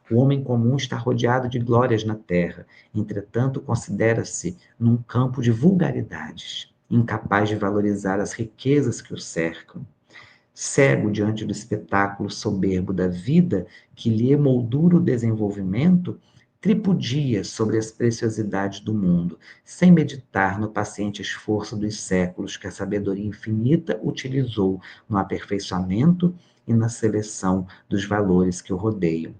O homem comum está rodeado de glórias na terra, entretanto, considera-se num campo de vulgaridades, incapaz de valorizar as riquezas que o cercam. Cego diante do espetáculo soberbo da vida que lhe emoldura o desenvolvimento, tripudia sobre as preciosidades do mundo, sem meditar no paciente esforço dos séculos que a sabedoria infinita utilizou no aperfeiçoamento e na seleção dos valores que o rodeiam.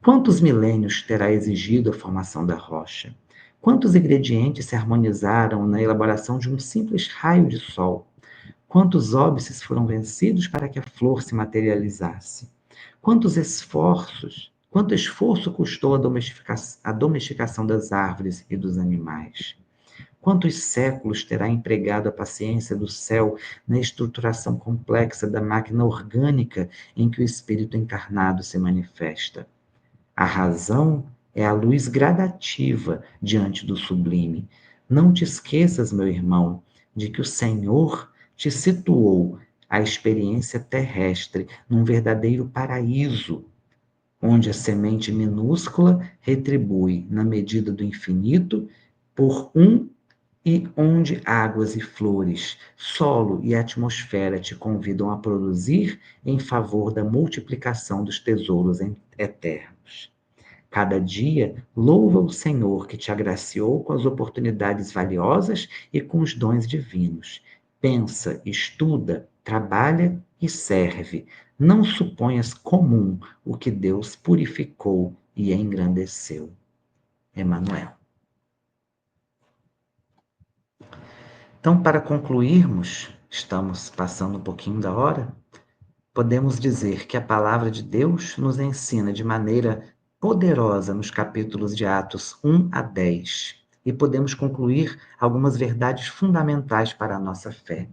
Quantos milênios terá exigido a formação da rocha? Quantos ingredientes se harmonizaram na elaboração de um simples raio de sol? Quantos óbices foram vencidos para que a flor se materializasse? Quanto esforço custou a domesticação das árvores e dos animais? Quantos séculos terá empregado a paciência do céu na estruturação complexa da máquina orgânica em que o espírito encarnado se manifesta? A razão é a luz gradativa diante do sublime. Não te esqueças, meu irmão, de que o Senhor te situou a experiência terrestre num verdadeiro paraíso, onde a semente minúscula retribui, na medida do infinito, por um E onde águas e flores, solo e atmosfera te convidam a produzir em favor da multiplicação dos tesouros eternos. Cada dia, louva o Senhor que te agraciou com as oportunidades valiosas e com os dons divinos. Pensa, estuda, trabalha e serve. Não suponhas comum o que Deus purificou e engrandeceu. Emanuel. Então, para concluirmos, estamos passando um pouquinho da hora, podemos dizer que a palavra de Deus nos ensina de maneira poderosa nos capítulos de Atos 1 a 10. E podemos concluir algumas verdades fundamentais para a nossa fé.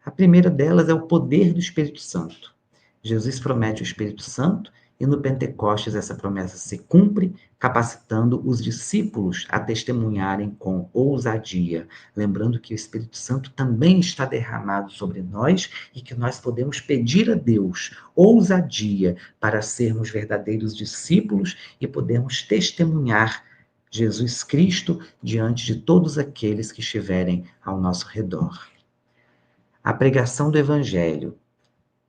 A primeira delas é o poder do Espírito Santo. Jesus promete o Espírito Santo e no Pentecostes essa promessa se cumpre, capacitando os discípulos a testemunharem com ousadia, lembrando que o Espírito Santo também está derramado sobre nós e que nós podemos pedir a Deus ousadia para sermos verdadeiros discípulos e podermos testemunhar Jesus Cristo diante de todos aqueles que estiverem ao nosso redor. A pregação do Evangelho.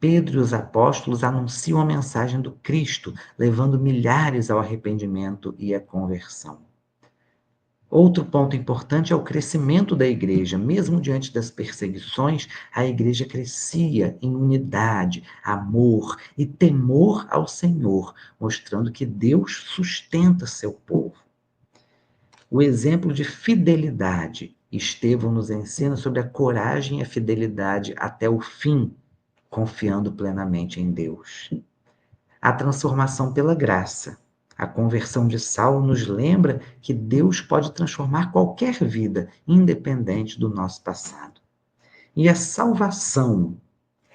Pedro e os apóstolos anunciam a mensagem do Cristo, levando milhares ao arrependimento e à conversão. Outro ponto importante é o crescimento da igreja. Mesmo diante das perseguições, a igreja crescia em unidade, amor e temor ao Senhor, mostrando que Deus sustenta seu povo. O exemplo de fidelidade. Estevão nos ensina sobre a coragem e a fidelidade até o fim, confiando plenamente em Deus. A transformação pela graça. A conversão de Saulo nos lembra que Deus pode transformar qualquer vida, independente do nosso passado. E a salvação,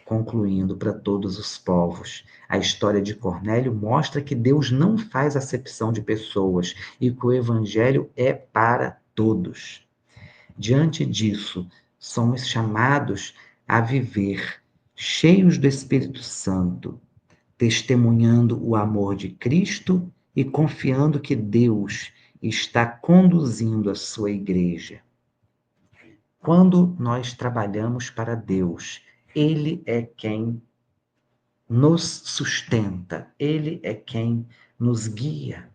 concluindo para todos os povos. A história de Cornélio mostra que Deus não faz acepção de pessoas e que o evangelho é para todos. Diante disso, somos chamados a viver cheios do Espírito Santo, testemunhando o amor de Cristo e confiando que Deus está conduzindo a sua igreja. Quando nós trabalhamos para Deus, Ele é quem nos sustenta, Ele é quem nos guia.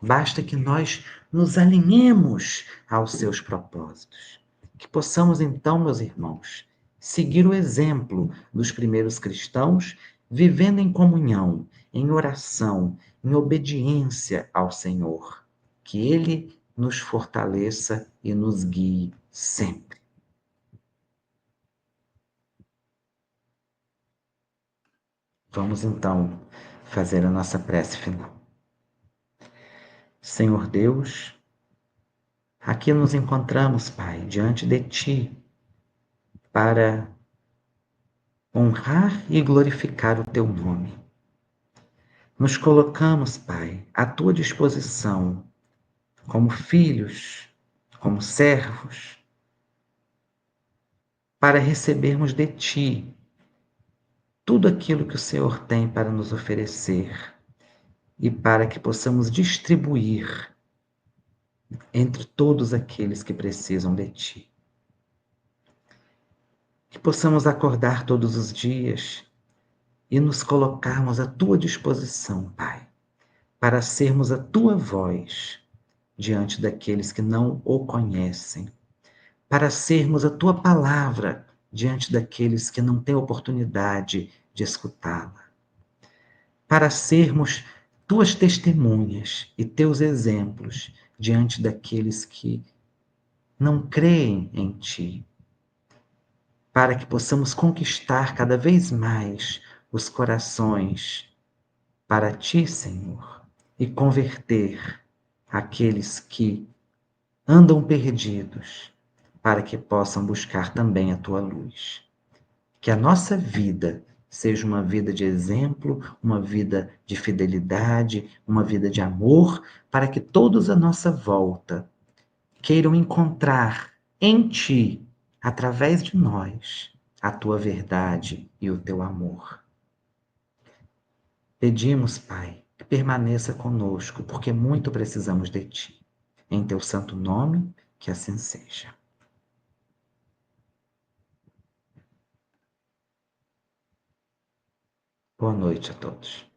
Basta que nós nos alinhemos aos seus propósitos. Que possamos então, meus irmãos, seguir o exemplo dos primeiros cristãos, vivendo em comunhão, em oração, em obediência ao Senhor. Que Ele nos fortaleça e nos guie sempre. Vamos então fazer a nossa prece final. Senhor Deus, aqui nos encontramos, Pai, diante de Ti, para honrar e glorificar o Teu nome. Nos colocamos, Pai, à Tua disposição, como filhos, como servos, para recebermos de Ti tudo aquilo que o Senhor tem para nos oferecer e para que possamos distribuir entre todos aqueles que precisam de Ti. Que possamos acordar todos os dias e nos colocarmos à Tua disposição, Pai, para sermos a Tua voz diante daqueles que não o conhecem, para sermos a Tua palavra diante daqueles que não têm oportunidade de escutá-la, para sermos Tuas testemunhas e Teus exemplos diante daqueles que não creem em Ti, para que possamos conquistar cada vez mais os corações para Ti, Senhor, e converter aqueles que andam perdidos, para que possam buscar também a Tua luz. Que a nossa vida seja uma vida de exemplo, uma vida de fidelidade, uma vida de amor, para que todos à nossa volta queiram encontrar em Ti, através de nós, a Tua verdade e o Teu amor. Pedimos, Pai, que permaneça conosco, porque muito precisamos de Ti. Em Teu santo nome, que assim seja. Boa noite a todos.